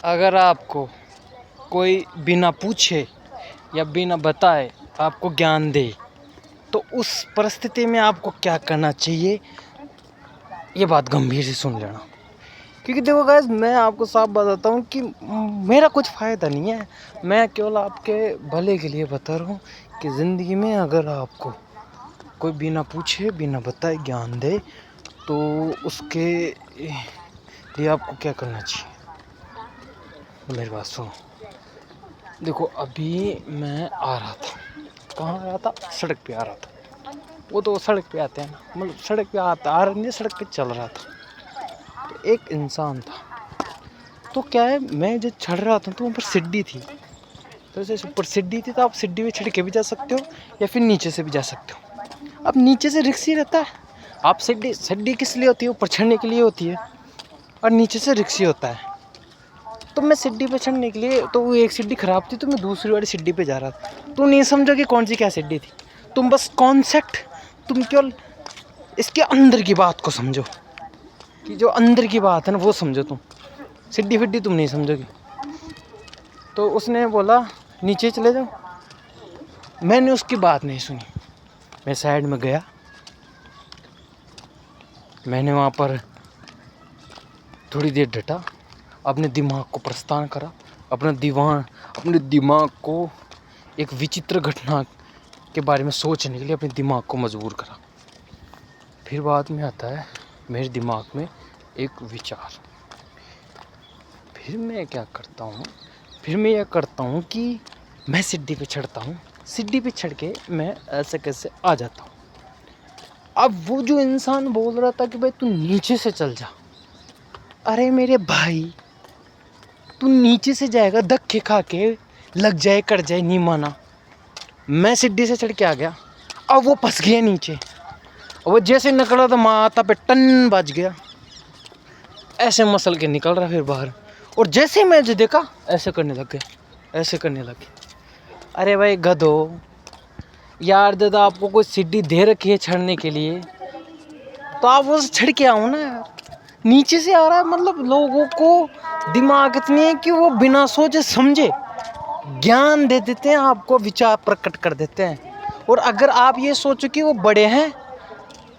अगर आपको कोई बिना पूछे या बिना बताए आपको ज्ञान दे तो उस परिस्थिति में आपको क्या करना चाहिए, ये बात गंभीर से सुन लेना। क्योंकि देखो गाइस, मैं आपको साफ बताता हूँ कि मेरा कुछ फ़ायदा नहीं है, मैं केवल आपके भले के लिए बता रहा हूँ कि ज़िंदगी में अगर आपको कोई बिना पूछे बिना बताए ज्ञान दे तो उसके लिए आपको क्या करना चाहिए। तो मेरी बात सुनो। देखो, अभी मैं आ रहा था, कहाँ आ रहा था, सड़क पे आ रहा था। वो तो सड़क पे आते हैं ना, मतलब सड़क पे आता आ रहा नहीं, सड़क पे चल रहा था। तो एक इंसान था, तो क्या है, मैं जब चढ़ रहा था तो वहाँ पर सीढ़ी थी, तो जैसे ऊपर सीढ़ी थी तो आप सीढ़ी पे चढ़ के भी जा सकते हो या फिर नीचे से भी जा सकते हो। अब नीचे से रिक्स ही रहता है, आप सीढ़ी सीढ़ी किस लिए होती है, ऊपर चढ़ने के लिए होती है, और नीचे से रिक्स ही होता है। तो मैं सीढ़ी पे चढ़ने के लिए, तो वो एक सीढ़ी ख़राब थी तो मैं दूसरी वाली सीढ़ी पे जा रहा था। तुम नहीं समझो कि कौन सी क्या सीढ़ी थी, तुम बस कॉन्सेप्ट, तुम केवल इसके अंदर की बात को समझो, कि जो अंदर की बात है ना वो समझो। तुम सीढ़ी फिड्डी तुम नहीं समझोगे। तो उसने बोला नीचे चले जाओ, मैंने उसकी बात नहीं सुनी, मैं साइड में गया। मैंने वहाँ पर थोड़ी देर डटा, अपने दिमाग को प्रस्थान करा, अपने दिमाग को एक विचित्र घटना के बारे में सोचने के लिए अपने दिमाग को मजबूर करा। फिर बाद में आता है मेरे दिमाग में एक विचार। फिर मैं क्या करता हूँ, फिर मैं यह करता हूँ कि मैं सीढ़ी पे चढ़ता हूँ, सीढ़ी पे चढ़ के मैं ऐसे कैसे आ जाता हूँ। अब वो जो इंसान बोल रहा था कि भाई तू नीचे से चल जा, अरे मेरे भाई, तू नीचे से जाएगा धक्के खा के, लग जाए कट जाए, नहीं माना। मैं सीढ़ी से चढ़ के आ गया, अब वो फंस गया नीचे, वो जैसे निकला तो माथा पे टन बज गया, ऐसे मसल के निकल रहा फिर बाहर। और जैसे मैं जो देखा ऐसे करने लग गया, ऐसे करने लगे। अरे भाई गधो, यार दादा आपको कोई सीढ़ी दे रखी है चढ़ने के लिए तो आप वो चढ़ के आओ ना यार। नीचे से आ रहा है, मतलब लोगों को दिमाग इतनी है कि वो बिना सोचे समझे ज्ञान दे देते हैं, आपको विचार प्रकट कर देते हैं। और अगर आप ये सोचो कि वो बड़े हैं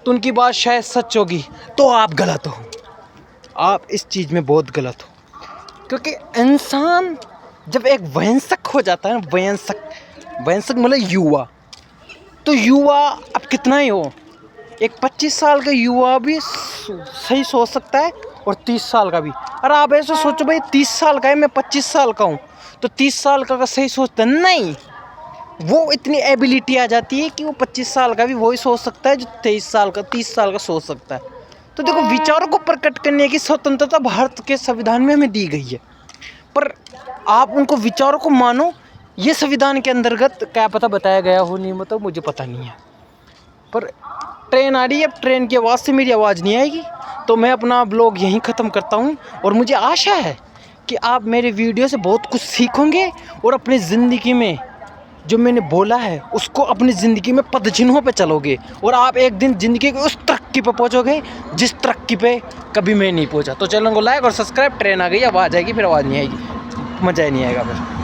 तो उनकी बात शायद सच होगी, तो आप गलत हो, आप इस चीज़ में बहुत गलत हो। क्योंकि इंसान जब एक वयस्क हो जाता है, वयस्क मतलब युवा, तो युवा अब कितना ही हो, एक 25 साल का युवा भी सही सोच सकता है और 30 साल का भी। अरे आप ऐसे सोचो भाई, 30 साल का है, मैं 25 साल का हूँ, तो 30 साल का सही सोचता नहीं, वो इतनी एबिलिटी आ जाती है कि वो 25 साल का भी वही सोच सकता है जो 30 साल का सोच सकता है। तो देखो, विचारों को प्रकट करने की स्वतंत्रता भारत के संविधान में हमें दी गई है, पर आप उनको विचारों को मानो, ये संविधान के अंतर्गत क्या पता बताया गया हो, नहीं मतलब मुझे पता नहीं है। पर ट्रेन आ रही है, अब ट्रेन की आवाज़ से मेरी आवाज़ नहीं आएगी, तो मैं अपना ब्लॉग यहीं ख़त्म करता हूँ। और मुझे आशा है कि आप मेरे वीडियो से बहुत कुछ सीखोगे और अपनी ज़िंदगी में जो मैंने बोला है उसको अपनी ज़िंदगी में पदचिन्हों पे चलोगे, और आप एक दिन ज़िंदगी की उस तरक्की पे पहुँचोगे जिस तरक्की पे कभी मैं नहीं पहुँचा। तो चैनल को लाइक और सब्सक्राइब। ट्रेन आ गई, अब आ जाएगी, फिर आवाज़ नहीं आएगी, मज़ा ही नहीं आएगा फिर।